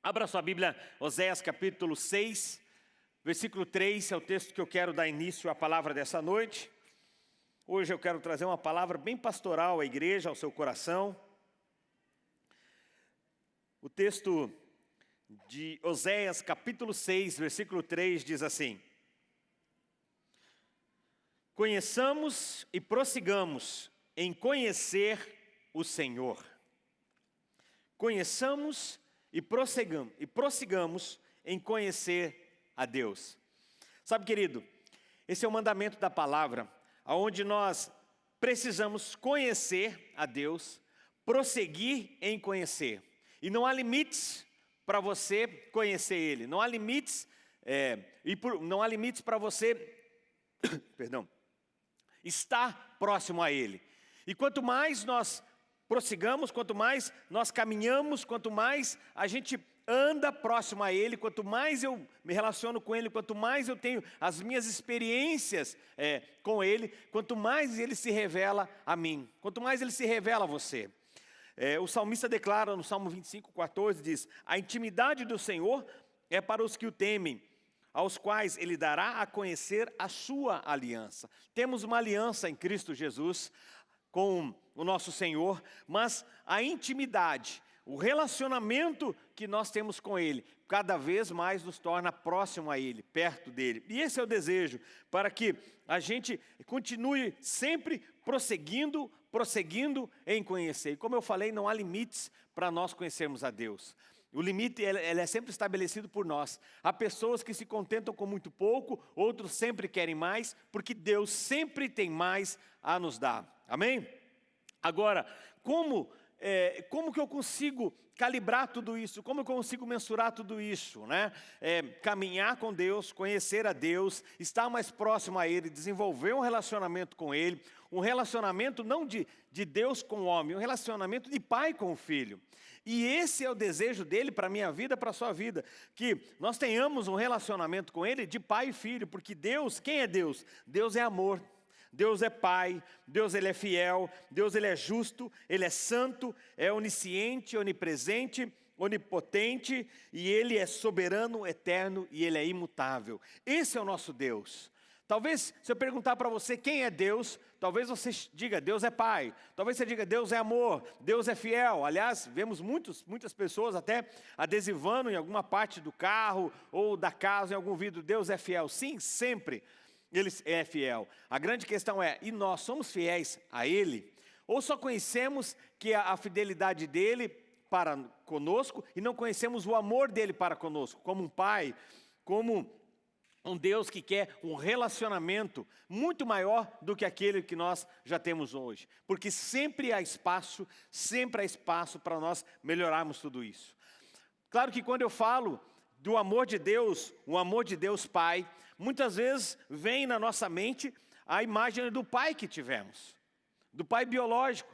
Abra sua Bíblia, Oséias capítulo 6, versículo 3, é o texto que eu quero dar início à palavra dessa noite. Hoje eu quero trazer uma palavra bem pastoral à igreja, ao seu coração. O texto de Oséias capítulo 6, versículo 3 diz assim: conheçamos e prossigamos em conhecer o Senhor. Conheçamos e prossigamos em conhecer a Deus. Sabe, querido, esse é o mandamento da palavra, onde nós precisamos conhecer a Deus, prosseguir em conhecer. E não há limites para você conhecer Ele, não há limites, não há limites para você estar próximo a Ele. E quanto mais nós prossigamos, quanto mais nós caminhamos, quanto mais a gente anda próximo a Ele, quanto mais eu me relaciono com Ele, quanto mais eu tenho as minhas experiências com Ele, quanto mais Ele se revela a mim, quanto mais Ele se revela a você. O salmista declara no Salmo 25:14, diz: a intimidade do Senhor é para os que o temem, aos quais Ele dará a conhecer a sua aliança. Temos uma aliança em Cristo Jesus com o nosso Senhor, mas a intimidade, o relacionamento que nós temos com Ele, cada vez mais nos torna próximo a Ele, perto dEle. E esse é o desejo, para que a gente continue sempre prosseguindo em conhecer. E como eu falei, não há limites para nós conhecermos a Deus. O limite ele é sempre estabelecido por nós. Há pessoas que se contentam com muito pouco, outros sempre querem mais, porque Deus sempre tem mais a nos dar. Amém? Agora, como que eu consigo calibrar tudo isso? Como eu consigo mensurar tudo isso, né? Caminhar com Deus, conhecer a Deus, estar mais próximo a Ele, desenvolver um relacionamento com Ele, um relacionamento não de Deus com o homem, um relacionamento de pai com o filho. E esse é o desejo dele para a minha vida, para a sua vida, que nós tenhamos um relacionamento com Ele de pai e filho, porque Deus, quem é Deus? Deus é amor. Deus é Pai, Deus Ele é fiel, Deus Ele é justo, Ele é santo, é onisciente, onipresente, onipotente, e Ele é soberano, eterno e Ele é imutável. Esse é o nosso Deus. Talvez, se eu perguntar para você quem é Deus, talvez você diga Deus é Pai, talvez você diga Deus é amor, Deus é fiel. Aliás, vemos muitas pessoas até adesivando em alguma parte do carro ou da casa, em algum vidro, Deus é fiel. Sim, sempre Ele é fiel. A grande questão é, e nós somos fiéis a Ele? Ou só conhecemos que a fidelidade dEle para conosco e não conhecemos o amor dEle para conosco, como um Pai, como um Deus que quer um relacionamento muito maior do que aquele que nós já temos hoje. Porque sempre há espaço para nós melhorarmos tudo isso. Claro que quando eu falo do amor de Deus, o amor de Deus Pai, muitas vezes vem na nossa mente a imagem do pai que tivemos, do pai biológico.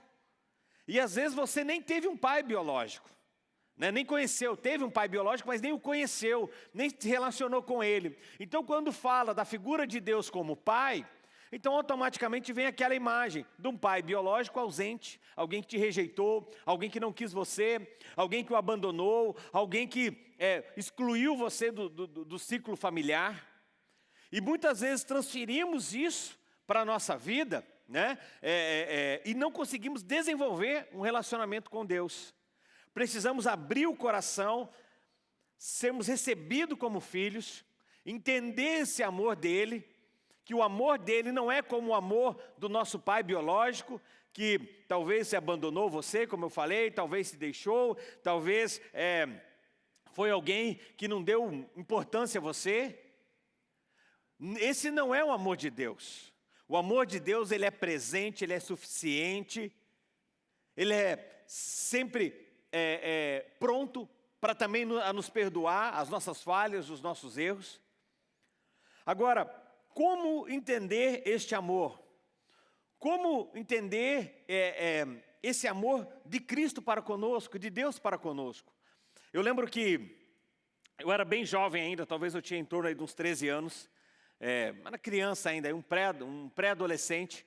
E às vezes você nem teve um pai biológico, né? Nem conheceu, teve um pai biológico, mas nem o conheceu, nem se relacionou com ele. Então quando fala da figura de Deus como pai, então automaticamente vem aquela imagem de um pai biológico ausente, alguém que te rejeitou, alguém que não quis você, alguém que o abandonou, alguém que excluiu você do ciclo familiar. E muitas vezes transferimos isso para a nossa vida, né? E não conseguimos desenvolver um relacionamento com Deus. Precisamos abrir o coração, sermos recebidos como filhos, entender esse amor dEle, que o amor dEle não é como o amor do nosso pai biológico, que talvez se abandonou você, como eu falei, talvez se deixou, talvez foi alguém que não deu importância a você. Esse não é o amor de Deus. O amor de Deus, Ele é presente, Ele é suficiente, Ele é sempre pronto para também a nos perdoar as nossas falhas, os nossos erros. Agora, como entender este amor? Como entender esse amor de Cristo para conosco, de Deus para conosco? Eu lembro que eu era bem jovem ainda, talvez eu tinha em torno aí de uns 13 anos, era criança ainda, um pré-adolescente,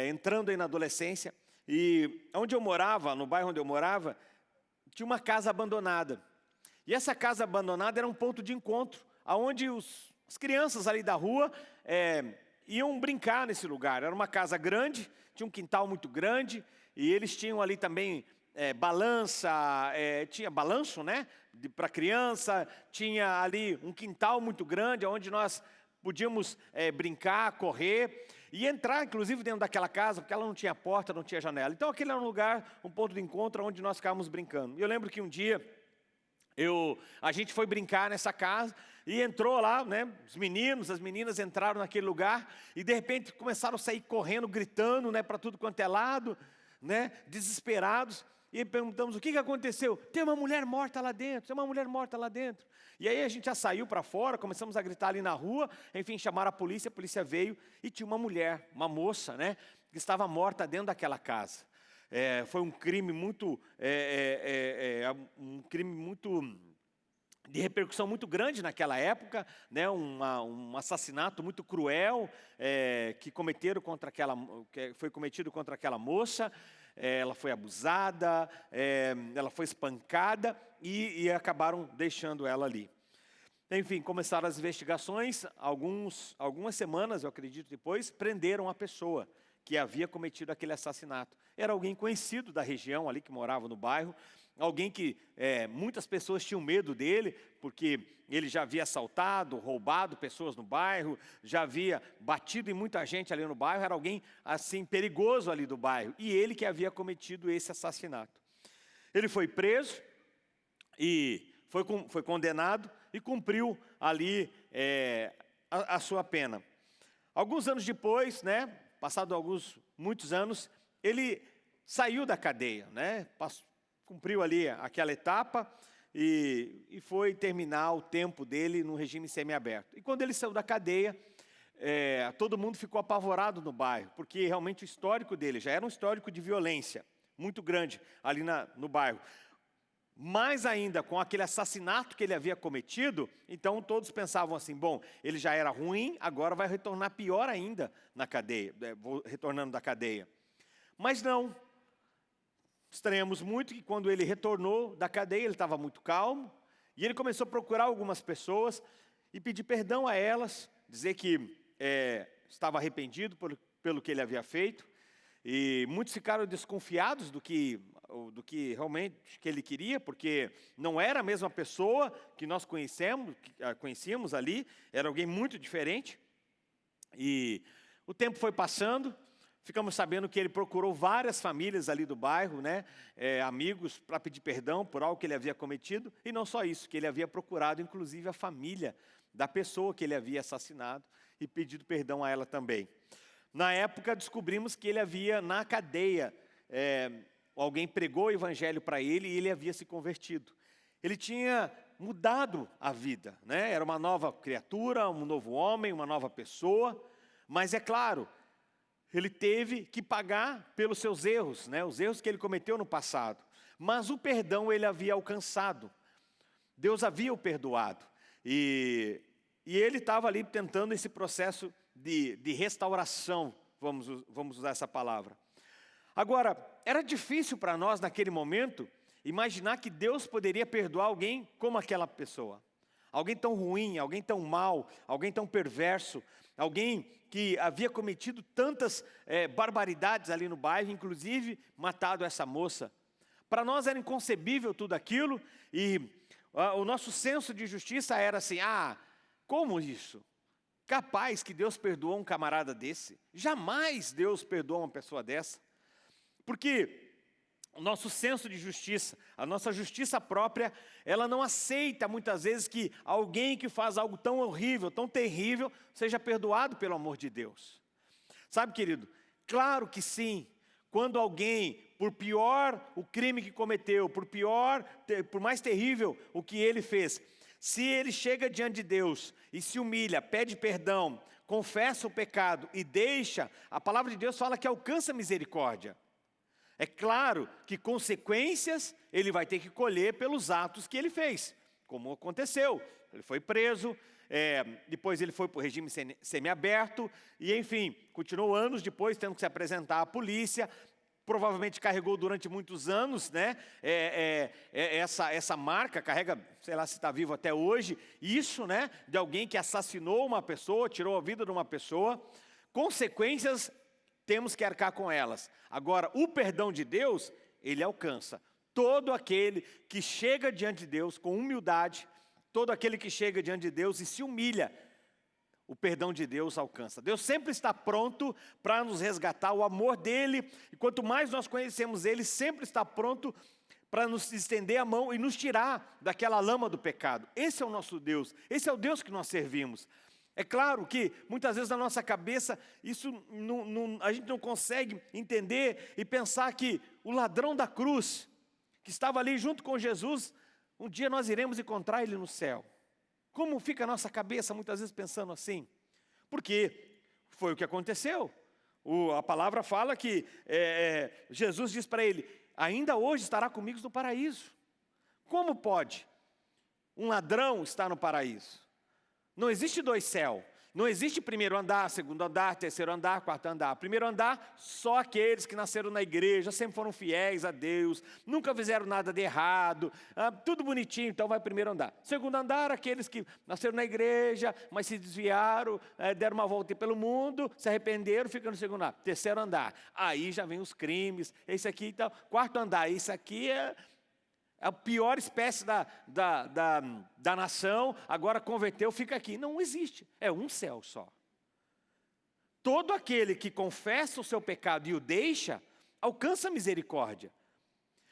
entrando aí na adolescência, e onde eu morava, no bairro onde eu morava, tinha uma casa abandonada. E essa casa abandonada era um ponto de encontro, onde as crianças ali da rua iam brincar nesse lugar. Era uma casa grande, tinha um quintal muito grande, e eles tinham ali também tinha balanço, né, para criança, tinha ali um quintal muito grande, onde nós podíamos brincar, correr, e entrar, inclusive, dentro daquela casa, porque ela não tinha porta, não tinha janela. Então, aquele era um lugar, um ponto de encontro, onde nós ficávamos brincando. E eu lembro que um dia, a gente foi brincar nessa casa, e entrou lá, né, os meninos, as meninas entraram naquele lugar, e de repente começaram a sair correndo, gritando, né, para tudo quanto é lado, né, desesperados. E perguntamos, o que aconteceu? Tem uma mulher morta lá dentro, tem uma mulher morta lá dentro. E aí a gente já saiu para fora, começamos a gritar ali na rua, enfim, chamaram a polícia veio e tinha uma mulher, uma moça, né, que estava morta dentro daquela casa. Foi um crime muito, de repercussão muito grande naquela época, né, um assassinato muito cruel que foi cometido contra aquela moça. Ela foi abusada, ela foi espancada e acabaram deixando ela ali. Enfim, começaram as investigações, algumas semanas, eu acredito depois, prenderam a pessoa que havia cometido aquele assassinato. Era alguém conhecido da região ali, que morava no bairro, alguém que muitas pessoas tinham medo dele, porque ele já havia assaltado, roubado pessoas no bairro, já havia batido em muita gente ali no bairro, era alguém assim perigoso ali do bairro, e ele que havia cometido esse assassinato. Ele foi preso e foi condenado e cumpriu ali a sua pena. Alguns anos depois, né, passado muitos anos, ele saiu da cadeia, né, cumpriu ali aquela etapa e foi terminar o tempo dele no regime semiaberto. E quando ele saiu da cadeia, todo mundo ficou apavorado no bairro, porque realmente o histórico dele já era um histórico de violência muito grande ali no bairro. Mais ainda, com aquele assassinato que ele havia cometido, então todos pensavam assim, bom, ele já era ruim, agora vai retornar pior ainda na cadeia, retornando da cadeia. Mas não. Estranhamos muito que quando ele retornou da cadeia, ele estava muito calmo, e ele começou a procurar algumas pessoas e pedir perdão a elas, dizer que estava arrependido pelo que ele havia feito, e muitos ficaram desconfiados do que realmente que ele queria, porque não era a mesma pessoa que nós conhecíamos ali, era alguém muito diferente. E o tempo foi passando, ficamos sabendo que ele procurou várias famílias ali do bairro, né, amigos, para pedir perdão por algo que ele havia cometido, e não só isso, que ele havia procurado inclusive a família da pessoa que ele havia assassinado e pedido perdão a ela também. Na época descobrimos que ele havia na cadeia, alguém pregou o evangelho para ele e ele havia se convertido. Ele tinha mudado a vida, né? Era uma nova criatura, um novo homem, uma nova pessoa, mas é claro, ele teve que pagar pelos seus erros, né? Os erros que ele cometeu no passado. Mas o perdão ele havia alcançado. Deus havia o perdoado. E ele estava ali tentando esse processo de restauração, vamos usar essa palavra. Agora, era difícil para nós naquele momento imaginar que Deus poderia perdoar alguém como aquela pessoa. Alguém tão ruim, alguém tão mau, alguém tão perverso, alguém que havia cometido tantas barbaridades ali no bairro, inclusive matado essa moça. Para nós era inconcebível tudo aquilo e o nosso senso de justiça era assim, como isso? Capaz que Deus perdoou um camarada desse? Jamais Deus perdoa uma pessoa dessa. Porque o nosso senso de justiça, a nossa justiça própria, ela não aceita muitas vezes que alguém que faz algo tão horrível, tão terrível, seja perdoado pelo amor de Deus. Sabe, querido, claro que sim, quando alguém, por pior o crime que cometeu, por mais terrível o que ele fez, se ele chega diante de Deus e se humilha, pede perdão, confessa o pecado e deixa, a palavra de Deus fala que alcança misericórdia. É claro que consequências ele vai ter que colher pelos atos que ele fez, como aconteceu. Ele foi preso, depois ele foi para o regime semiaberto, e enfim, continuou anos depois tendo que se apresentar à polícia. provavelmente carregou durante muitos anos, né? Essa marca, carrega, sei lá se está vivo até hoje, isso, né? De alguém que assassinou uma pessoa, tirou a vida de uma pessoa. Consequências, temos que arcar com elas. Agora, o perdão de Deus, ele alcança todo aquele que chega diante de Deus com humildade, todo aquele que chega diante de Deus e se humilha. O perdão de Deus alcança. Deus sempre está pronto para nos resgatar, o amor dele, e quanto mais nós conhecemos ele, sempre está pronto para nos estender a mão e nos tirar daquela lama do pecado. Esse é o nosso Deus, esse é o Deus que nós servimos. É claro que muitas vezes na nossa cabeça a gente não consegue entender e pensar que o ladrão da cruz, que estava ali junto com Jesus, um dia nós iremos encontrar ele no céu. Como fica a nossa cabeça muitas vezes pensando assim? Porque foi o que aconteceu. A palavra fala que Jesus diz para ele, ainda hoje estará comigo no paraíso. Como pode um ladrão estar no paraíso? Não existe dois céus. Não existe primeiro andar, segundo andar, terceiro andar, quarto andar. Primeiro andar, só aqueles que nasceram na igreja, sempre foram fiéis a Deus, nunca fizeram nada de errado, tudo bonitinho, então vai primeiro andar. Segundo andar, aqueles que nasceram na igreja, mas se desviaram, deram uma volta pelo mundo, se arrependeram, ficam no segundo andar. Terceiro andar, aí já vem os crimes, esse aqui então. Quarto andar, isso aqui é a pior espécie da nação, agora converteu, fica aqui. Não existe, é um céu só. Todo aquele que confessa o seu pecado e o deixa, alcança a misericórdia.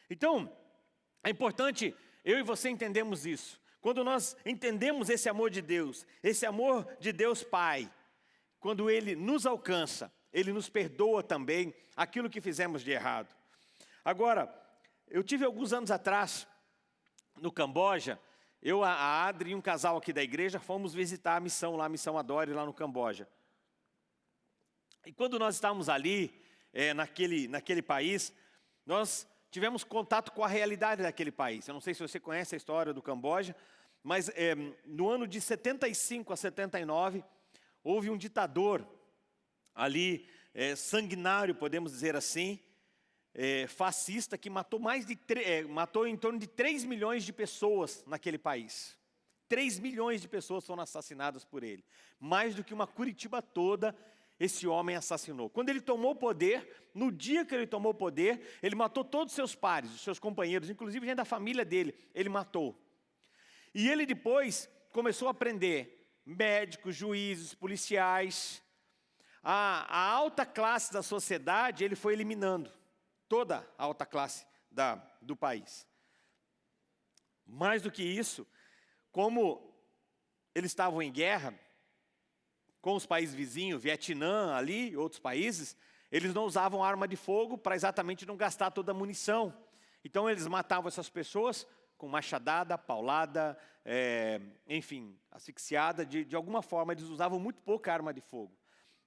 Então, é importante eu e você entendemos isso. Quando nós entendemos esse amor de Deus Pai, quando Ele nos alcança, Ele nos perdoa também aquilo que fizemos de errado. Agora, eu tive alguns anos atrás, no Camboja, eu, a Adri e um casal aqui da igreja, fomos visitar a missão lá, a missão Adore, lá no Camboja. E quando nós estávamos ali, naquele país, nós tivemos contato com a realidade daquele país. Eu não sei se você conhece a história do Camboja, mas no ano de 75 a 79, houve um ditador ali, sanguinário, podemos dizer assim, fascista, que matou matou em torno de 3 milhões de pessoas naquele país. 3 milhões de pessoas foram assassinadas por ele. Mais do que uma Curitiba toda, esse homem assassinou. Quando ele tomou o poder, no dia que ele tomou o poder, ele matou todos os seus pares, os seus companheiros, inclusive gente da família dele, ele matou. E ele depois começou a prender médicos, juízes, policiais. A alta classe da sociedade, ele foi eliminando. Toda a alta classe do país. Mais do que isso, como eles estavam em guerra com os países vizinhos, Vietnã ali, outros países, eles não usavam arma de fogo para exatamente não gastar toda a munição. Então eles matavam essas pessoas com machadada, paulada, enfim, asfixiada, de alguma forma eles usavam muito pouca arma de fogo.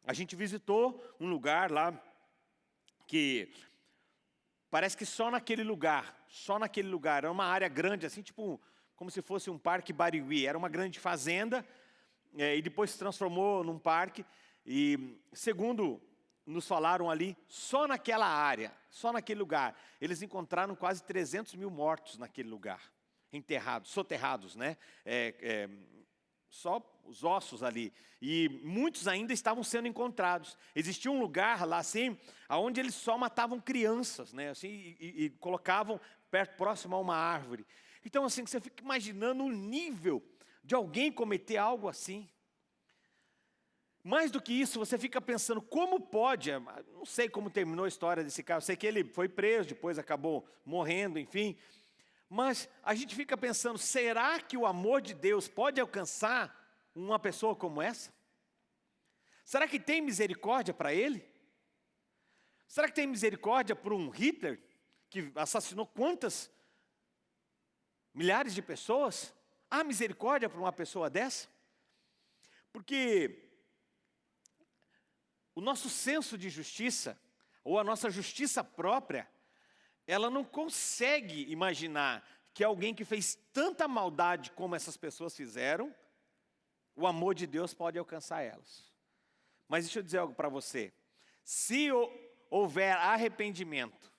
A gente visitou um lugar lá que parece que só naquele lugar, era uma área grande, assim, tipo, como se fosse um parque Barigui, era uma grande fazenda, e depois se transformou num parque, e segundo nos falaram ali, só naquela área, só naquele lugar, eles encontraram quase 300 mil mortos naquele lugar, enterrados, soterrados, né? Só os ossos ali, e muitos ainda estavam sendo encontrados. Existia um lugar lá assim, onde eles só matavam crianças, né, assim, e colocavam próximo a uma árvore. Então assim, você fica imaginando o nível de alguém cometer algo assim. Mais do que isso, você fica pensando, como pode, não sei como terminou a história desse cara, eu sei que ele foi preso, depois acabou morrendo, enfim. Mas a gente fica pensando, será que o amor de Deus pode alcançar uma pessoa como essa? Será que tem misericórdia para ele? Será que tem misericórdia por um Hitler, que assassinou quantas milhares de pessoas? Há misericórdia para uma pessoa dessa? Porque o nosso senso de justiça, ou a nossa justiça própria, ela não consegue imaginar que alguém que fez tanta maldade como essas pessoas fizeram, o amor de Deus pode alcançar elas. Mas deixa eu dizer algo para você. Se houver arrependimento,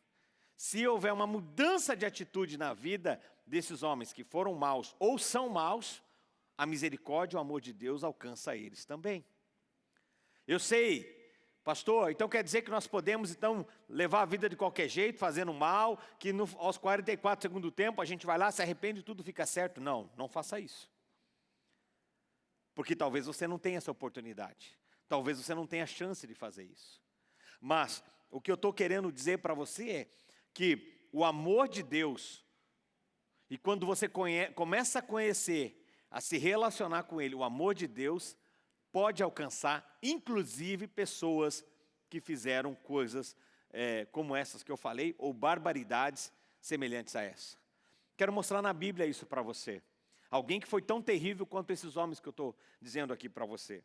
se houver uma mudança de atitude na vida desses homens que foram maus ou são maus, a misericórdia e o amor de Deus alcança eles também. Eu sei, pastor, então quer dizer que nós podemos então levar a vida de qualquer jeito, fazendo mal, que aos 44 do segundo tempo a gente vai lá, se arrepende e tudo fica certo? Não, não faça isso. Porque talvez você não tenha essa oportunidade. Talvez você não tenha chance de fazer isso. Mas o que eu estou querendo dizer para você é que o amor de Deus, e quando você começa a conhecer, a se relacionar com Ele, o amor de Deus pode alcançar, inclusive, pessoas que fizeram coisas como essas que eu falei, ou barbaridades semelhantes a essa. Quero mostrar na Bíblia isso para você. Alguém que foi tão terrível quanto esses homens que eu estou dizendo aqui para você.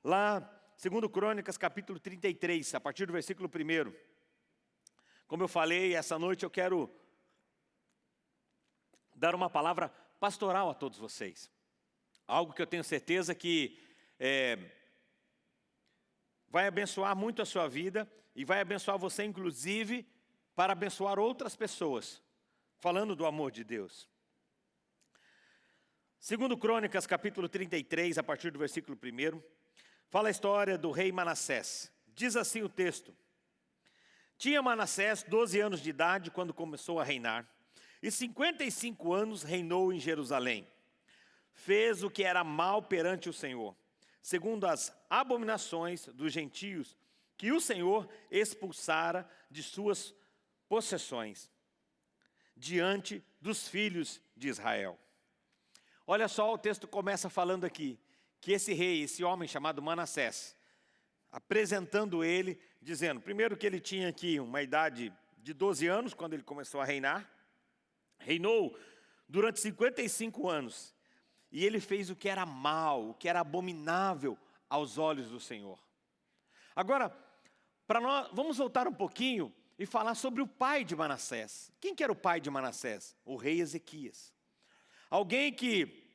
Lá, 2 Crônicas, capítulo 33, a partir do versículo 1. Como eu falei, essa noite eu quero dar uma palavra pastoral a todos vocês. Algo que eu tenho certeza que vai abençoar muito a sua vida e vai abençoar você, inclusive, para abençoar outras pessoas, falando do amor de Deus. 2 Crônicas, capítulo 33, a partir do versículo 1, fala a história do rei Manassés. Diz assim o texto: Tinha Manassés 12 anos de idade quando começou a reinar, e 55 anos reinou em Jerusalém. Fez o que era mal perante o Senhor, segundo as abominações dos gentios, que o Senhor expulsara de suas possessões, diante dos filhos de Israel. Olha só, o texto começa falando aqui, que esse rei, esse homem chamado Manassés, apresentando ele, dizendo, primeiro que ele tinha aqui uma idade de 12 anos, quando ele começou a reinar, reinou durante 55 anos, e ele fez o que era mal, o que era abominável aos olhos do Senhor. Agora, vamos voltar um pouquinho e falar sobre o pai de Manassés. Quem que era o pai de Manassés? O rei Ezequias. Alguém que,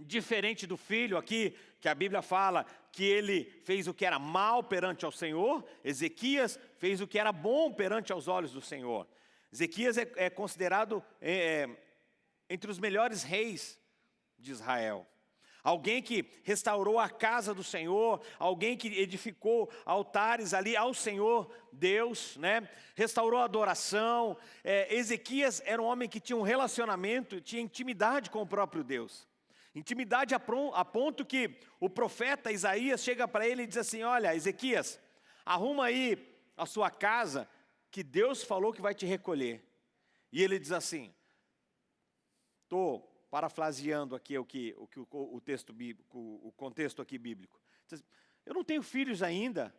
diferente do filho aqui, que a Bíblia fala que ele fez o que era mal perante ao Senhor, Ezequias fez o que era bom perante aos olhos do Senhor. Ezequias é considerado entre os melhores reis de Israel. Alguém que restaurou a casa do Senhor, alguém que edificou altares ali ao Senhor Deus, né? Restaurou a adoração. Ezequias era um homem que tinha um relacionamento, tinha intimidade com o próprio Deus. Intimidade a ponto que o profeta Isaías chega para ele e diz assim, olha, Ezequias, arruma aí a sua casa, que Deus falou que vai te recolher. E ele diz assim, estou parafraseando aqui o texto bíblico, o contexto aqui bíblico. Eu não tenho filhos ainda,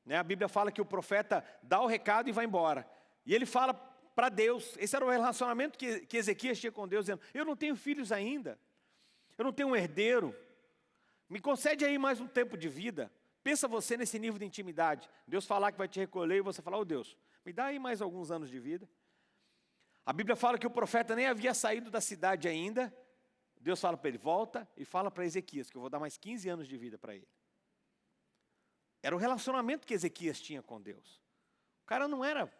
né? A Bíblia fala que o profeta dá o recado e vai embora. E ele fala para Deus, esse era o relacionamento que Ezequias tinha com Deus, dizendo, eu não tenho filhos ainda, eu não tenho um herdeiro, me concede aí mais um tempo de vida. Pensa você nesse nível de intimidade, Deus falar que vai te recolher e você falar, oh Deus, me dá aí mais alguns anos de vida. A Bíblia fala que o profeta nem havia saído da cidade ainda. Deus fala para ele, volta e fala para Ezequias, que eu vou dar mais 15 anos de vida para ele. Era o relacionamento que Ezequias tinha com Deus. O cara não era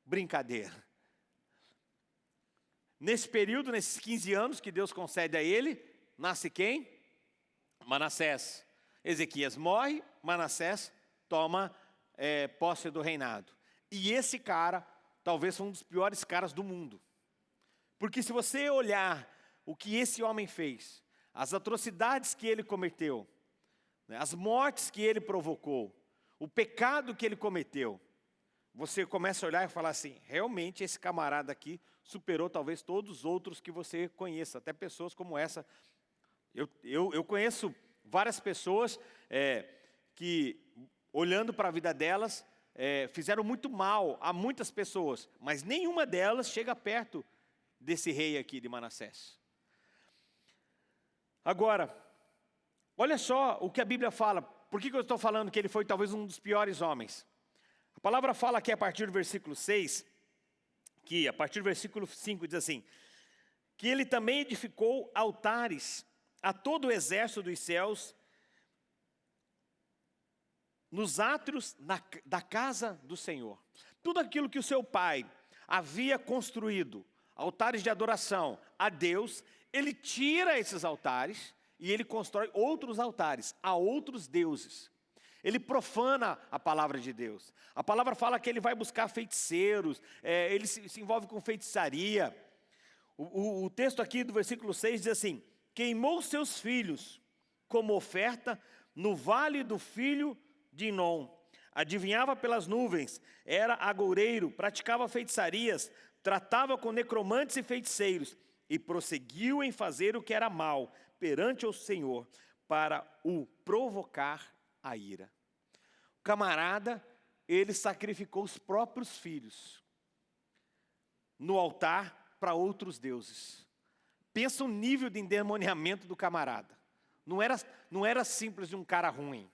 brincadeira. Nesse período, nesses 15 anos que Deus concede a ele, nasce quem? Manassés. Ezequias morre, Manassés toma posse do reinado. E esse cara talvez foi um dos piores caras do mundo. Porque se você olhar o que esse homem fez, as atrocidades que ele cometeu, né, as mortes que ele provocou, o pecado que ele cometeu, você começa a olhar e falar assim, realmente esse camarada aqui superou talvez todos os outros que você conheça, até pessoas como essa. Eu conheço várias pessoas que, olhando para a vida delas, fizeram muito mal a muitas pessoas, mas nenhuma delas chega perto desse rei aqui de Manassés. Agora, olha só o que a Bíblia fala. Por que eu estou falando que ele foi talvez um dos piores homens? A palavra fala aqui a partir do versículo 6, que a partir do versículo 5 diz assim, que ele também edificou altares a todo o exército dos céus nos átrios da casa do Senhor. Tudo aquilo que o seu pai havia construído, altares de adoração a Deus, ele tira esses altares e ele constrói outros altares a outros deuses. Ele profana a palavra de Deus. A palavra fala que ele vai buscar feiticeiros, ele se envolve com feitiçaria. O texto aqui do versículo 6 diz assim: queimou seus filhos como oferta no vale do filho de Inom. Adivinhava pelas nuvens, era agoureiro, praticava feitiçarias, tratava com necromantes e feiticeiros, e prosseguiu em fazer o que era mal perante o Senhor, para o provocar a ira. O camarada, ele sacrificou os próprios filhos no altar para outros deuses. Pensa o nível de endemoniamento do camarada. Não era simples de um cara ruim.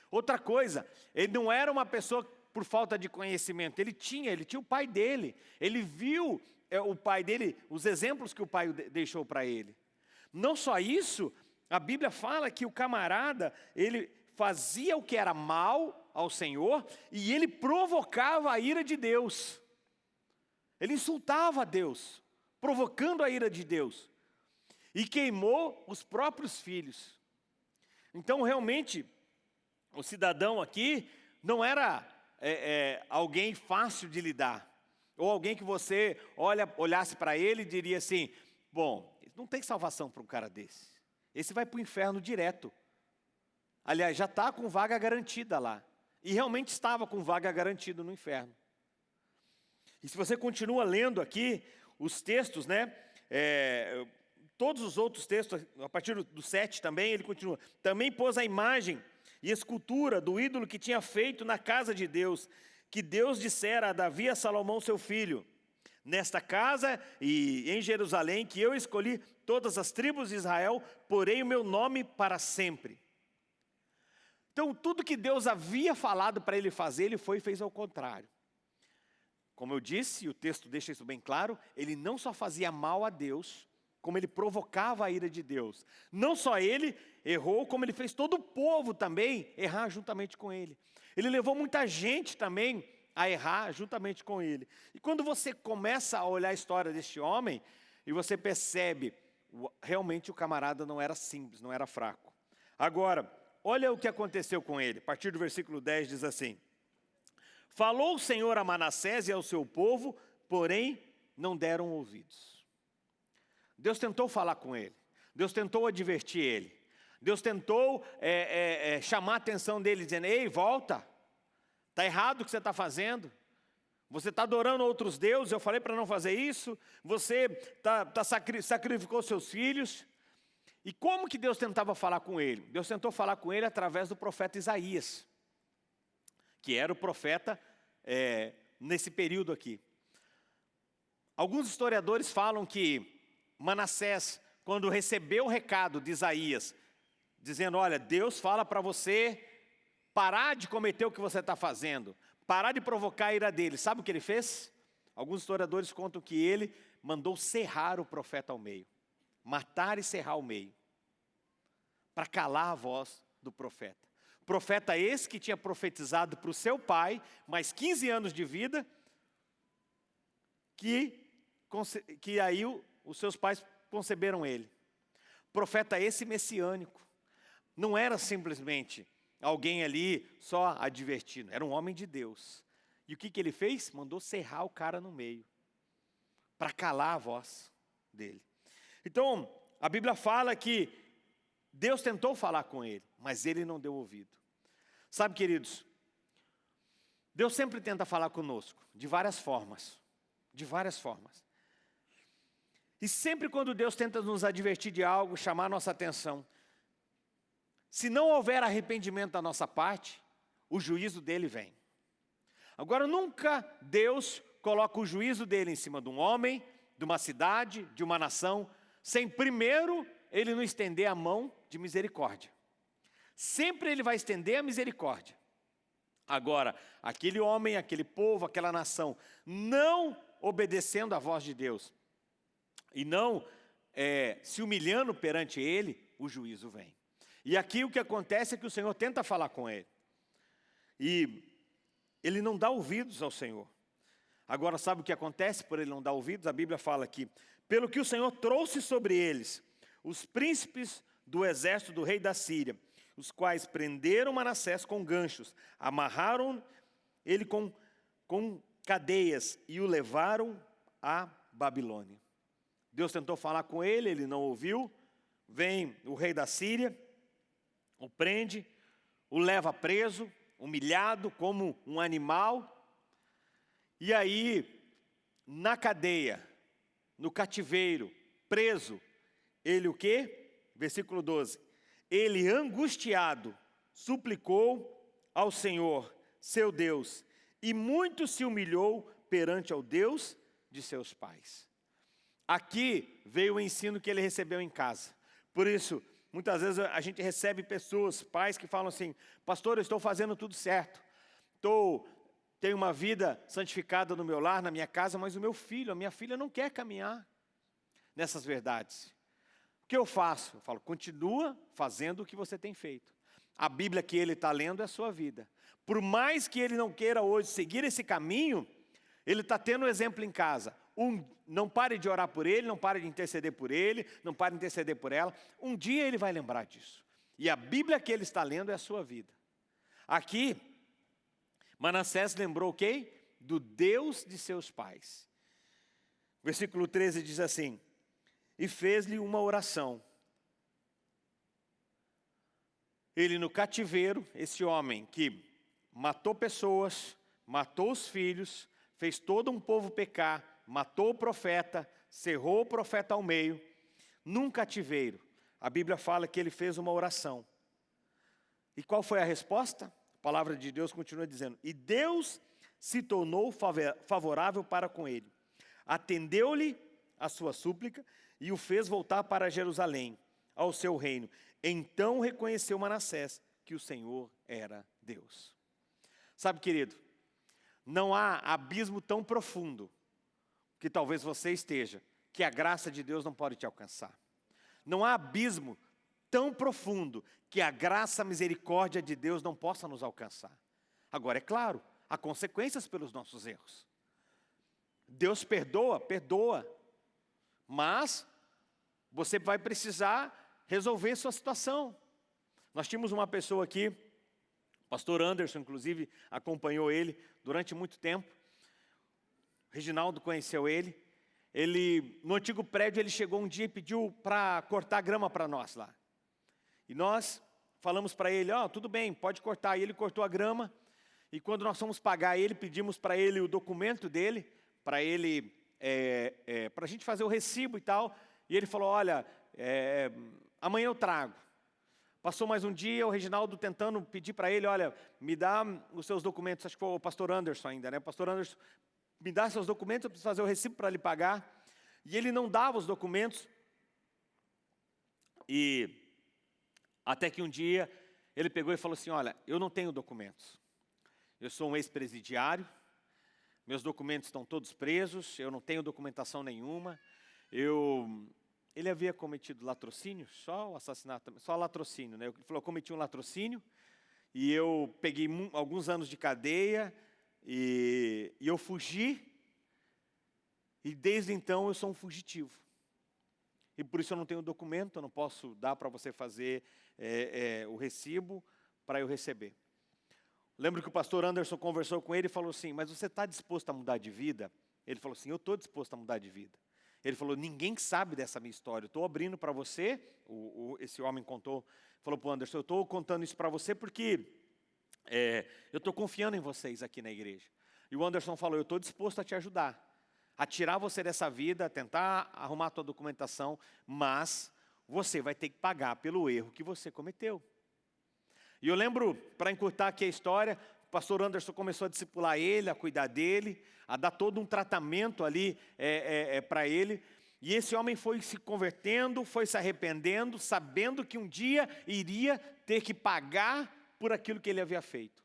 Outra coisa, ele não era uma pessoa por falta de conhecimento. Ele tinha o pai dele. Ele viu o pai dele, os exemplos que o pai deixou para ele. Não só isso, a Bíblia fala que o camarada, ele fazia o que era mal ao Senhor e ele provocava a ira de Deus. Ele insultava a Deus, provocando a ira de Deus. E queimou os próprios filhos. Então, realmente, o cidadão aqui não era alguém fácil de lidar. Ou alguém que você olhasse para ele e diria assim: bom, não tem salvação para um cara desse. Esse vai para o inferno direto. Aliás, já está com vaga garantida lá. E realmente estava com vaga garantida no inferno. E se você continua lendo aqui os textos, né? Todos os outros textos, a partir do 7 também, ele continua. Também pôs a imagem e escultura do ídolo que tinha feito na casa de Deus, que Deus dissera a Davi e a Salomão seu filho: nesta casa e em Jerusalém, que eu escolhi todas as tribos de Israel, porei o meu nome para sempre. Então, tudo que Deus havia falado para ele fazer, ele foi e fez ao contrário. Como eu disse, e o texto deixa isso bem claro, ele não só fazia mal a Deus, como ele provocava a ira de Deus. Não só ele errou, como ele fez todo o povo também errar juntamente com ele. Ele levou muita gente também a errar juntamente com ele. E quando você começa a olhar a história deste homem, e você percebe, realmente o camarada não era simples, não era fraco. Agora, olha o que aconteceu com ele. A partir do versículo 10 diz assim: falou o Senhor a Manassés e ao seu povo, porém não deram ouvidos. Deus tentou falar com ele. Deus tentou advertir ele. Deus tentou chamar a atenção dele, dizendo: ei, volta. Está errado o que você está fazendo. Você está adorando outros deuses, eu falei para não fazer isso. Você sacrificou seus filhos. E como que Deus tentava falar com ele? Deus tentou falar com ele através do profeta Isaías, que era o profeta nesse período aqui. Alguns historiadores falam que Manassés, quando recebeu o recado de Isaías, dizendo: olha, Deus fala para você parar de cometer o que você está fazendo, parar de provocar a ira dele. Sabe o que ele fez? Alguns historiadores contam que ele mandou serrar o profeta ao meio. Matar e serrar ao meio. Para calar a voz do profeta. Profeta esse que tinha profetizado para o seu pai, mais 15 anos de vida, que aí os seus pais conceberam ele. Profeta esse messiânico. Não era simplesmente alguém ali só advertindo, era um homem de Deus. E o que ele fez? Mandou serrar o cara no meio, para calar a voz dele. Então, a Bíblia fala que Deus tentou falar com ele, mas ele não deu ouvido. Sabe, queridos, Deus sempre tenta falar conosco, de várias formas. De várias formas. E sempre quando Deus tenta nos advertir de algo, chamar a nossa atenção, se não houver arrependimento da nossa parte, o juízo dele vem. Agora, nunca Deus coloca o juízo dele em cima de um homem, de uma cidade, de uma nação, sem primeiro ele não estender a mão de misericórdia. Sempre ele vai estender a misericórdia. Agora, aquele homem, aquele povo, aquela nação, não obedecendo à voz de Deus, e não se humilhando perante ele, o juízo vem. E aqui o que acontece é que o Senhor tenta falar com ele. E ele não dá ouvidos ao Senhor. Agora, sabe o que acontece por ele não dar ouvidos? A Bíblia fala aqui: pelo que o Senhor trouxe sobre eles os príncipes do exército do rei da Síria, os quais prenderam Manassés com ganchos, amarraram ele com cadeias e o levaram à Babilônia. Deus tentou falar com ele, ele não ouviu. Vem o rei da Síria, o prende, o leva preso, humilhado como um animal. E aí, na cadeia, no cativeiro, preso, ele o quê? Versículo 12. Ele, angustiado, suplicou ao Senhor, seu Deus, e muito se humilhou perante ao Deus de seus pais. Aqui veio o ensino que ele recebeu em casa. Por isso, muitas vezes a gente recebe pessoas, pais que falam assim: pastor, eu estou fazendo tudo certo, tenho uma vida santificada no meu lar, na minha casa, mas o meu filho, a minha filha não quer caminhar nessas verdades. O que eu faço? Eu falo: continua fazendo o que você tem feito. A Bíblia que ele está lendo é a sua vida. Por mais que ele não queira hoje seguir esse caminho, ele está tendo um exemplo em casa. Não pare de orar por ele, não pare de interceder por ele, não pare de interceder por ela. Um dia ele vai lembrar disso. E a Bíblia que ele está lendo é a sua vida. Aqui, Manassés lembrou o quê? Do Deus de seus pais. Versículo 13 diz assim: e fez-lhe uma oração. Ele no cativeiro, esse homem que matou pessoas, matou os filhos, fez todo um povo pecar, matou o profeta, cerrou o profeta ao meio, num cativeiro. A Bíblia fala que ele fez uma oração. E qual foi a resposta? A palavra de Deus continua dizendo: e Deus se tornou favorável para com ele. Atendeu-lhe a sua súplica e o fez voltar para Jerusalém, ao seu reino. Então reconheceu Manassés que o Senhor era Deus. Sabe, querido, não há abismo tão profundo que talvez você esteja, que a graça de Deus não pode te alcançar. Não há abismo tão profundo que a graça, a misericórdia de Deus não possa nos alcançar. Agora, é claro, há consequências pelos nossos erros. Deus perdoa, mas você vai precisar resolver sua situação. Nós tínhamos uma pessoa aqui, o pastor Anderson, inclusive, acompanhou ele durante muito tempo. Reginaldo conheceu ele. No antigo prédio, ele chegou um dia e pediu para cortar grama para nós lá. E nós falamos para ele: tudo bem, pode cortar. E ele cortou a grama. E quando nós fomos pagar ele, pedimos para ele o documento dele, para ele, para a gente fazer o recibo e tal. E ele falou: olha, amanhã eu trago. Passou mais um dia, o Reginaldo tentando pedir para ele: olha, me dá os seus documentos. Acho que foi o pastor Anderson ainda, né? O pastor Anderson, me dá seus documentos, eu preciso fazer o recibo para lhe pagar. E ele não dava os documentos. E até que um dia ele pegou e falou assim: olha, eu não tenho documentos. Eu sou um ex-presidiário, meus documentos estão todos presos, eu não tenho documentação nenhuma. Ele havia cometido latrocínio, só o assassinato, só latrocínio, né? Ele falou: eu cometi um latrocínio e eu peguei alguns anos de cadeia e eu fugi. E desde então eu sou um fugitivo. E por isso eu não tenho documento, eu não posso dar para você fazer o recibo para eu receber. Lembro que o pastor Anderson conversou com ele e falou assim: mas você está disposto a mudar de vida? Ele falou assim: eu estou disposto a mudar de vida. Ele falou: ninguém sabe dessa minha história, eu estou abrindo para você. Esse homem falou para o Anderson: eu estou contando isso para você porque eu estou confiando em vocês aqui na igreja. E o Anderson falou: eu estou disposto a te ajudar, a tirar você dessa vida, a tentar arrumar a tua documentação, mas você vai ter que pagar pelo erro que você cometeu. E eu lembro, para encurtar aqui a história, o pastor Anderson começou a discipular ele, a cuidar dele, a dar todo um tratamento ali para ele. E esse homem foi se convertendo, foi se arrependendo, sabendo que um dia iria ter que pagar por aquilo que ele havia feito.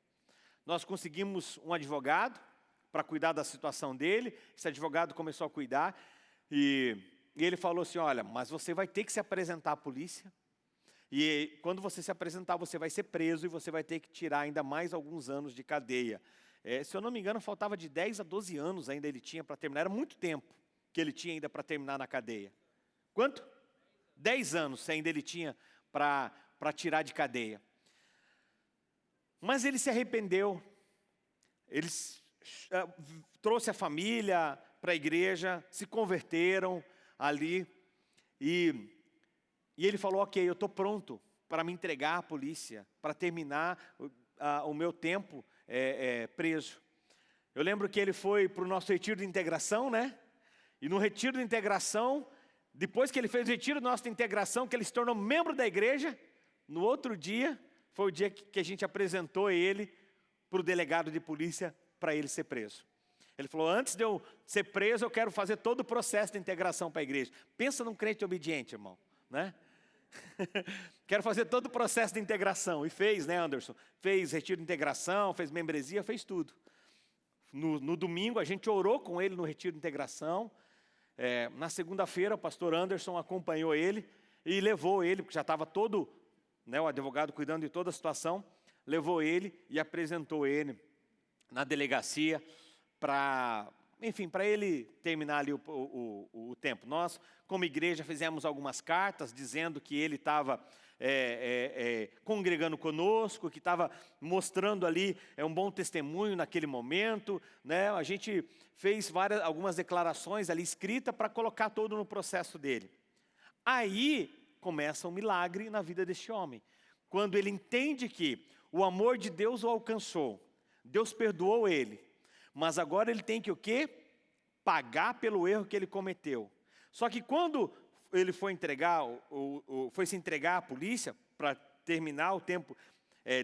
Nós conseguimos um advogado para cuidar da situação dele. Esse advogado começou a cuidar e ele falou assim: olha, mas você vai ter que se apresentar à polícia E quando você se apresentar, você vai ser preso e você vai ter que tirar ainda mais alguns anos de cadeia. Se eu não me engano, faltava de 10 a 12 anos ainda ele tinha para terminar. Era muito tempo que ele tinha ainda para terminar na cadeia. Quanto? 10 anos ainda ele tinha para tirar de cadeia. Mas ele se arrependeu. Ele trouxe a família para a igreja, se converteram ali. E ele falou, ok, eu estou pronto para me entregar à polícia, para terminar o meu tempo preso. Eu lembro que ele foi para o nosso retiro de integração, né? E no retiro de integração, depois que ele fez o retiro do nosso de integração, que ele se tornou membro da igreja, no outro dia, foi o dia que a gente apresentou ele para o delegado de polícia para ele ser preso. Ele falou, antes de eu ser preso, eu quero fazer todo o processo de integração para a igreja. Pensa num crente obediente, irmão, né? Quero fazer todo o processo de integração. E fez, né, Anderson? Fez retiro de integração, fez membresia, fez tudo. No domingo, a gente orou com ele no retiro de integração. Na segunda-feira, o pastor Anderson acompanhou ele e levou ele, porque já estava todo, né, o advogado cuidando de toda a situação, levou ele e apresentou ele na delegacia para ele terminar ali o tempo. Nós, como igreja, fizemos algumas cartas dizendo que ele estava congregando conosco, que estava mostrando ali um bom testemunho naquele momento, né? A gente fez algumas declarações ali escritas para colocar todo no processo dele. Aí começa um milagre na vida deste homem, quando ele entende que o amor de Deus o alcançou, Deus perdoou ele, mas agora ele tem que o quê? Pagar pelo erro que ele cometeu. Só que quando ele foi se entregar à polícia para terminar o tempo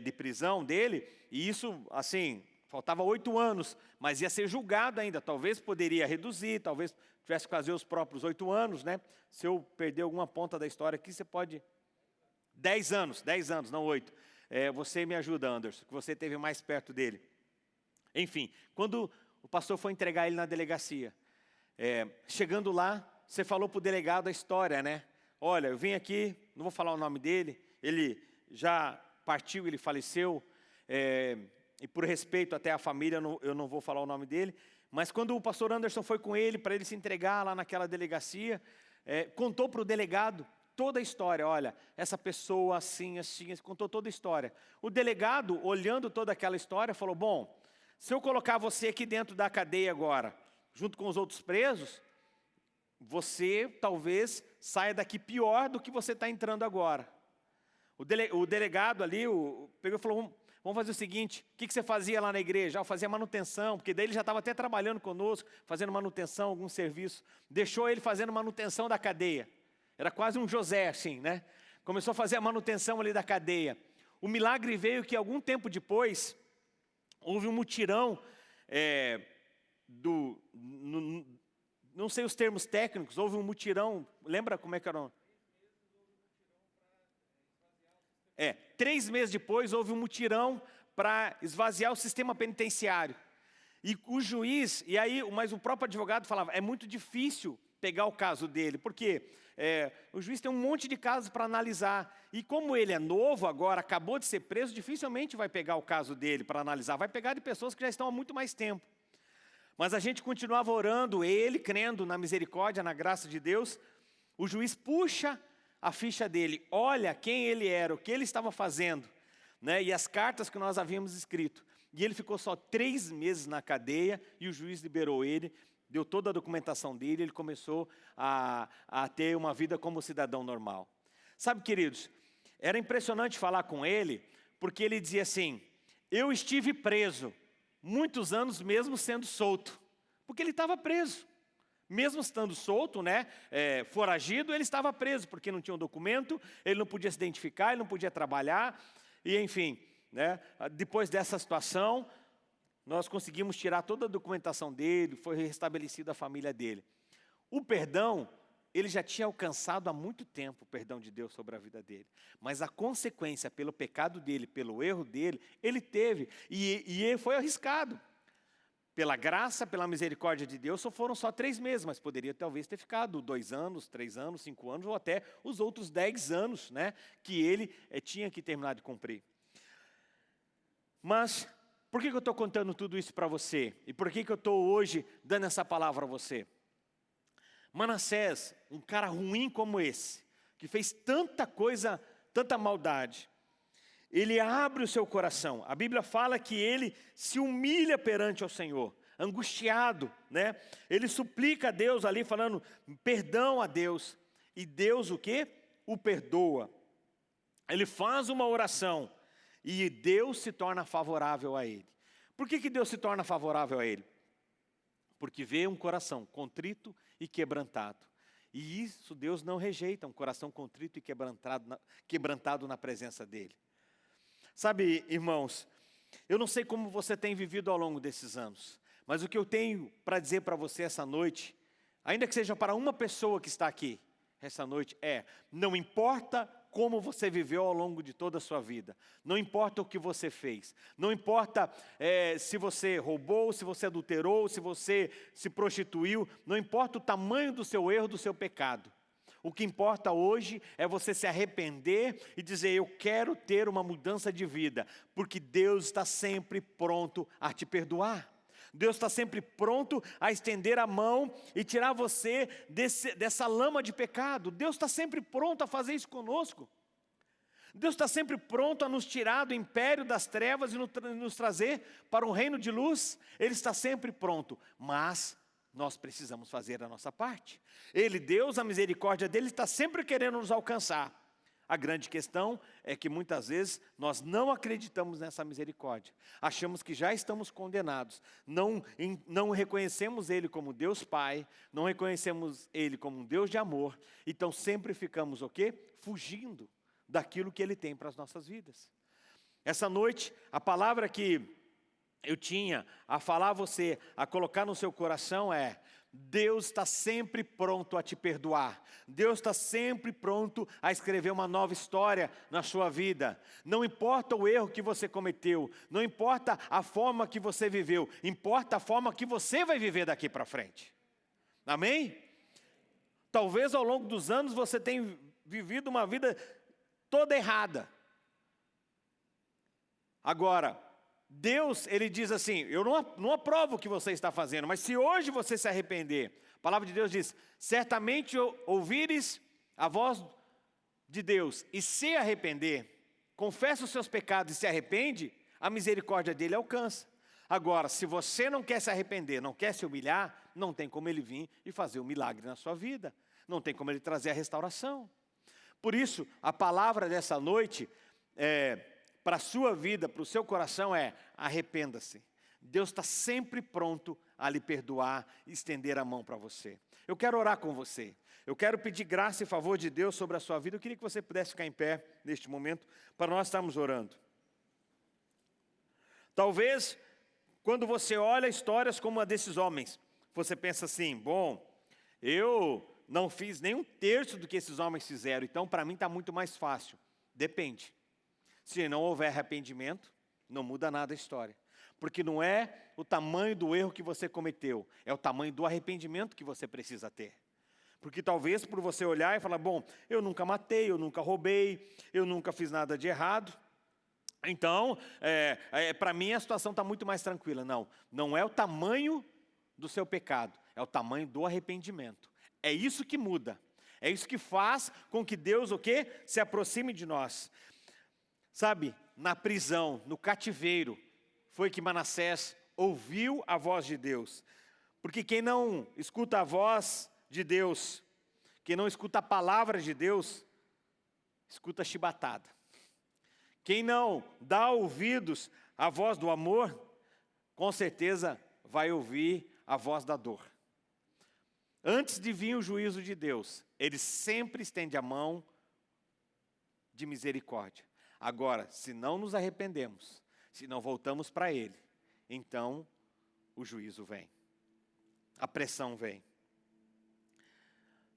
de prisão dele, e isso, assim, faltava 8 anos, mas ia ser julgado ainda, talvez poderia reduzir, talvez tivesse que fazer os próprios 8 anos, né? Se eu perder alguma ponta da história aqui, você pode... 10 anos, não 8. Você me ajuda, Anderson, que você esteve mais perto dele. Enfim, quando o pastor foi entregar ele na delegacia, chegando lá, você falou para o delegado a história, né? Olha, eu vim aqui, não vou falar o nome dele, ele já partiu, ele faleceu, e por respeito até à família, eu não vou falar o nome dele, mas quando o pastor Anderson foi com ele, para ele se entregar lá naquela delegacia, contou para o delegado toda a história. Olha, essa pessoa assim, contou toda a história. O delegado, olhando toda aquela história, falou, bom, se eu colocar você aqui dentro da cadeia agora, junto com os outros presos, você talvez saia daqui pior do que você está entrando agora. O delegado ali pegou e falou, vamos fazer o seguinte, o que você fazia lá na igreja? Eu fazia manutenção, porque daí ele já estava até trabalhando conosco, fazendo manutenção, algum serviço. Deixou ele fazendo manutenção da cadeia. Era quase um José, assim, né? Começou a fazer a manutenção ali da cadeia. O milagre veio que algum tempo depois, houve um mutirão não sei os termos técnicos, houve um mutirão, lembra como é que era? 3 meses depois houve um mutirão para esvaziar o sistema penitenciário. E o juiz, mas o próprio advogado falava, é muito difícil pegar o caso dele, porque o juiz tem um monte de casos para analisar, e como ele é novo agora, acabou de ser preso, dificilmente vai pegar o caso dele para analisar, vai pegar de pessoas que já estão há muito mais tempo. Mas a gente continuava orando, ele crendo na misericórdia, na graça de Deus. O juiz puxa a ficha dele, olha quem ele era, o que ele estava fazendo, né? E as cartas que nós havíamos escrito. E ele ficou só 3 meses na cadeia e o juiz liberou ele, deu toda a documentação dele, ele começou a ter uma vida como cidadão normal. Sabe, queridos, era impressionante falar com ele, porque ele dizia assim, eu estive preso muitos anos mesmo sendo solto, porque ele estava preso. Mesmo estando solto, né, foragido, ele estava preso, porque não tinha um documento, ele não podia se identificar, ele não podia trabalhar, e enfim, né, depois dessa situação, nós conseguimos tirar toda a documentação dele, foi restabelecida a família dele. O perdão, ele já tinha alcançado há muito tempo o perdão de Deus sobre a vida dele. Mas a consequência pelo pecado dele, pelo erro dele, ele teve, e ele foi arriscado. pela graça, pela misericórdia de Deus, só foram só 3 meses, mas poderia talvez ter ficado 2 anos, 3 anos, 5 anos, ou até os outros 10 anos, né, que ele tinha que terminar de cumprir. Mas, por que eu estou contando tudo isso para você? E por que eu estou hoje dando essa palavra a você? Manassés, um cara ruim como esse, que fez tanta coisa, tanta maldade, ele abre o seu coração. A Bíblia fala que ele se humilha perante o Senhor, angustiado, né? Ele suplica a Deus ali, falando perdão a Deus. E Deus o quê? O perdoa. Ele faz uma oração e Deus se torna favorável a ele. Por que Deus se torna favorável a ele? Porque vê um coração contrito e quebrantado. E isso Deus não rejeita, um coração contrito e quebrantado na presença dele. Sabe, irmãos, eu não sei como você tem vivido ao longo desses anos, mas o que eu tenho para dizer para você essa noite, ainda que seja para uma pessoa que está aqui essa noite, não importa como você viveu ao longo de toda a sua vida, não importa o que você fez, não importa se você roubou, se você adulterou, se você se prostituiu, não importa o tamanho do seu erro, do seu pecado. O que importa hoje é você se arrepender e dizer, eu quero ter uma mudança de vida, porque Deus está sempre pronto a te perdoar. Deus está sempre pronto a estender a mão e tirar você dessa lama de pecado. Deus está sempre pronto a fazer isso conosco. Deus está sempre pronto a nos tirar do império das trevas e nos trazer para um reino de luz. Ele está sempre pronto, mas nós precisamos fazer a nossa parte. Ele, Deus, a misericórdia dele está sempre querendo nos alcançar. A grande questão é que muitas vezes nós não acreditamos nessa misericórdia. Achamos que já estamos condenados. Não reconhecemos Ele como Deus Pai. Não reconhecemos Ele como um Deus de amor. Então sempre ficamos o quê? Fugindo daquilo que Ele tem para as nossas vidas. Essa noite, a palavra que eu tinha a falar a você, a colocar no seu coração Deus está sempre pronto a te perdoar. Deus está sempre pronto a escrever uma nova história na sua vida. Não importa o erro que você cometeu, não importa a forma que você viveu, importa a forma que você vai viver daqui para frente. Amém? Talvez ao longo dos anos você tenha vivido uma vida toda errada. Agora, Deus, Ele diz assim, eu não aprovo o que você está fazendo, mas se hoje você se arrepender, a palavra de Deus diz, certamente ouvires a voz de Deus e se arrepender, confessa os seus pecados e se arrepende, a misericórdia dele alcança. Agora, se você não quer se arrepender, não quer se humilhar, não tem como Ele vir e fazer um milagre na sua vida, não tem como Ele trazer a restauração. Por isso, a palavra dessa noite para a sua vida, para o seu coração arrependa-se. Deus está sempre pronto a lhe perdoar e estender a mão para você. Eu quero orar com você. Eu quero pedir graça e favor de Deus sobre a sua vida. Eu queria que você pudesse ficar em pé neste momento para nós estarmos orando. Talvez, quando você olha histórias como a desses homens, você pensa assim, bom, eu não fiz nem 1/3 do que esses homens fizeram, então para mim está muito mais fácil. Depende. Se não houver arrependimento, não muda nada a história. Porque não é o tamanho do erro que você cometeu, é o tamanho do arrependimento que você precisa ter. Porque talvez por você olhar e falar, bom, eu nunca matei, eu nunca roubei, eu nunca fiz nada de errado. Então, para mim a situação está muito mais tranquila. Não é o tamanho do seu pecado, é o tamanho do arrependimento. É isso que muda, é isso que faz com que Deus o quê? Se aproxime de nós. Sabe, na prisão, no cativeiro, foi que Manassés ouviu a voz de Deus. Porque quem não escuta a voz de Deus, quem não escuta a palavra de Deus, escuta chibatada. Quem não dá ouvidos à voz do amor, com certeza vai ouvir a voz da dor. Antes de vir o juízo de Deus, Ele sempre estende a mão de misericórdia. Agora, se não nos arrependemos, se não voltamos para Ele, então o juízo vem, a pressão vem.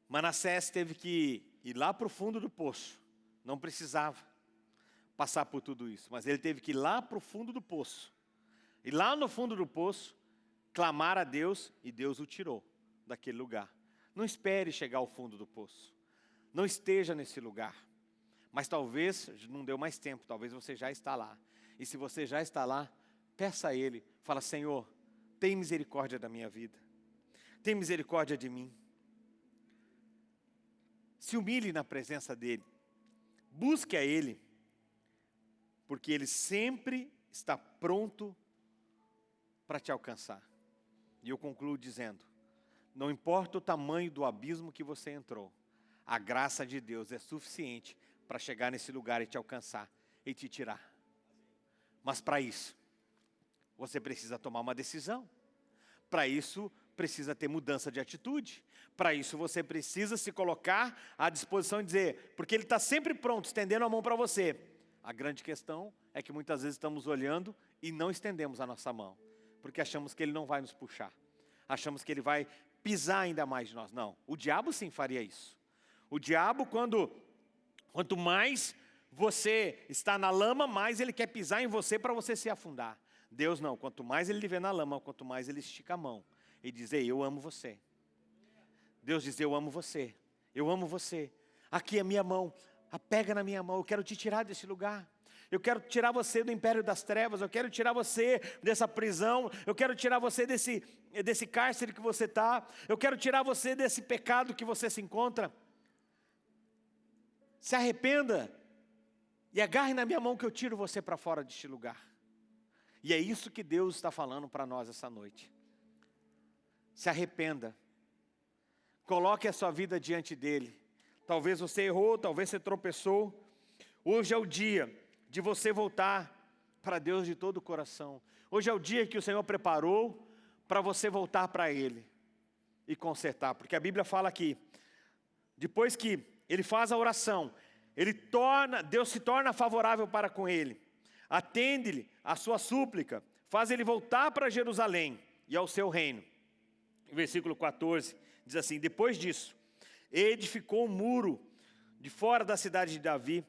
Manassés teve que ir lá para o fundo do poço, não precisava passar por tudo isso, mas ele teve que ir lá para o fundo do poço. E lá no fundo do poço, clamar a Deus e Deus o tirou daquele lugar. Não espere chegar ao fundo do poço. Não esteja nesse lugar. Mas talvez não deu mais tempo, talvez você já está lá. E se você já está lá, peça a Ele, fala: Senhor, tem misericórdia da minha vida. Tem misericórdia de mim. Se humilhe na presença dEle. Busque a Ele. Porque Ele sempre está pronto para te alcançar. E eu concluo dizendo: não importa o tamanho do abismo que você entrou, a graça de Deus é suficiente para chegar nesse lugar e te alcançar e te tirar. Mas para isso, você precisa tomar uma decisão. Para isso, precisa ter mudança de atitude. Para isso, você precisa se colocar à disposição e dizer, porque Ele está sempre pronto, estendendo a mão para você. A grande questão é que muitas vezes estamos olhando e não estendemos a nossa mão, porque achamos que Ele não vai nos puxar. Achamos que Ele vai pisar ainda mais de nós. Não, o diabo sim faria isso. O diabo, quanto mais você está na lama, mais ele quer pisar em você para você se afundar. Deus não, quanto mais Ele lhe vê na lama, quanto mais Ele estica a mão e diz: ei, eu amo você. Deus diz: eu amo você, eu amo você. Aqui é minha mão, pega na minha mão, eu quero te tirar desse lugar. Eu quero tirar você do império das trevas, eu quero tirar você dessa prisão, eu quero tirar você desse cárcere que você está, eu quero tirar você desse pecado que você se encontra. Se arrependa e agarre na minha mão que eu tiro você para fora deste lugar. E é isso que Deus está falando para nós essa noite. Se arrependa. Coloque a sua vida diante dEle. Talvez você errou, talvez você tropeçou. Hoje é o dia de você voltar para Deus de todo o coração. Hoje é o dia que o Senhor preparou para você voltar para Ele e consertar. Porque a Bíblia fala aqui, depois que ele faz a oração, Deus se torna favorável para com ele. Atende-lhe a sua súplica, faz ele voltar para Jerusalém e ao seu reino. O versículo 14 diz assim: depois disso, edificou um muro de fora da cidade de Davi,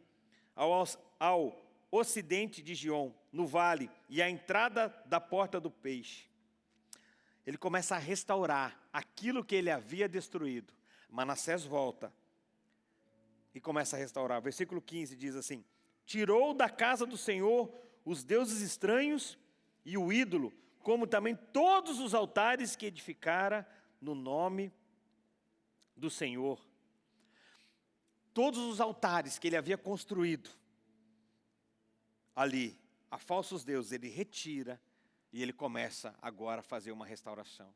ao ocidente de Giom, no vale, e à entrada da porta do peixe. Ele começa a restaurar aquilo que ele havia destruído. Manassés volta e começa a restaurar. Versículo 15 diz assim: tirou da casa do Senhor os deuses estranhos e o ídolo, como também todos os altares que edificara no nome do Senhor. Todos os altares que ele havia construído ali, a falsos deuses, ele retira e ele começa agora a fazer uma restauração.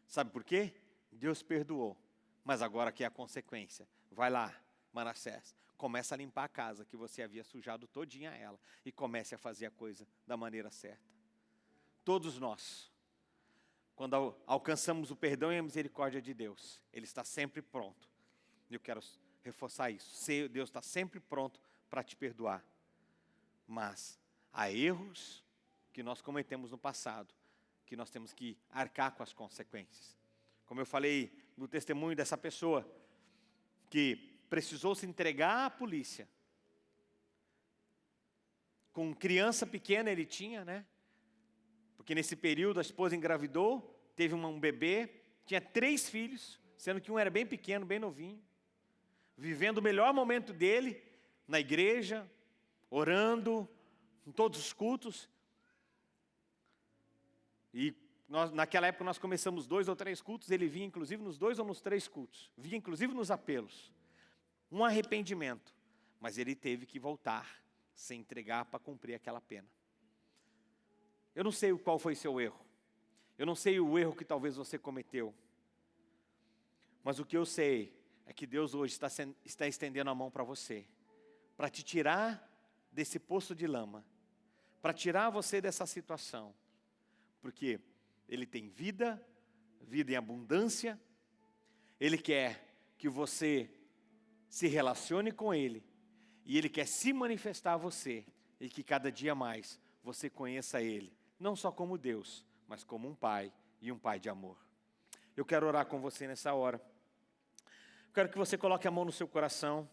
Sabe por quê? Deus perdoou, mas agora que é a consequência. Vai lá, Manassés, começa a limpar a casa que você havia sujado todinha ela e comece a fazer a coisa da maneira certa. Todos nós, quando alcançamos o perdão e a misericórdia de Deus, Ele está sempre pronto. Eu quero reforçar isso. Deus está sempre pronto para te perdoar. Mas há erros que nós cometemos no passado, que nós temos que arcar com as consequências. Como eu falei no testemunho dessa pessoa, que precisou se entregar à polícia. Com criança pequena ele tinha, né? Porque nesse período a esposa engravidou, teve um bebê, tinha 3 filhos, sendo que um era bem pequeno, bem novinho. Vivendo o melhor momento dele, na igreja, orando, em todos os cultos. E naquela época nós começamos 2 ou 3 cultos, ele vinha inclusive nos 2 ou nos 3 cultos. Vinha inclusive nos apelos. Um arrependimento. Mas ele teve que voltar, se entregar para cumprir aquela pena. Eu não sei qual foi seu erro. Eu não sei o erro que talvez você cometeu. Mas o que eu sei é que Deus hoje está estendendo a mão para você. Para te tirar desse poço de lama. Para tirar você dessa situação. Porque Ele tem vida, vida em abundância. Ele quer que você se relacione com Ele. E Ele quer se manifestar a você. E que cada dia mais você conheça Ele. Não só como Deus, mas como um Pai e um Pai de amor. Eu quero orar com você nessa hora. Eu quero que você coloque a mão no seu coração.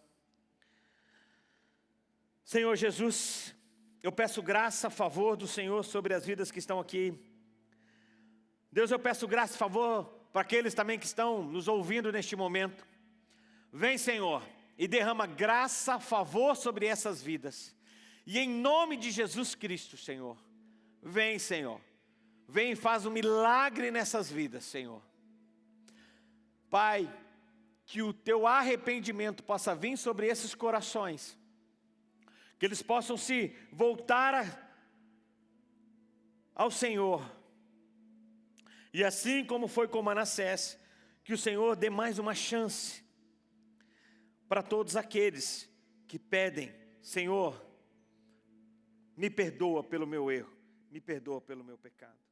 Senhor Jesus, eu peço graça, favor do Senhor sobre as vidas que estão aqui. Deus, eu peço graça e favor para aqueles também que estão nos ouvindo neste momento. Vem, Senhor, e derrama graça, favor sobre essas vidas. E em nome de Jesus Cristo, Senhor, vem, Senhor. Vem e faz um milagre nessas vidas, Senhor. Pai, que o teu arrependimento possa vir sobre esses corações. Que eles possam se voltar ao Senhor. E assim como foi com Manassés, que o Senhor dê mais uma chance para todos aqueles que pedem: Senhor, me perdoa pelo meu erro, me perdoa pelo meu pecado.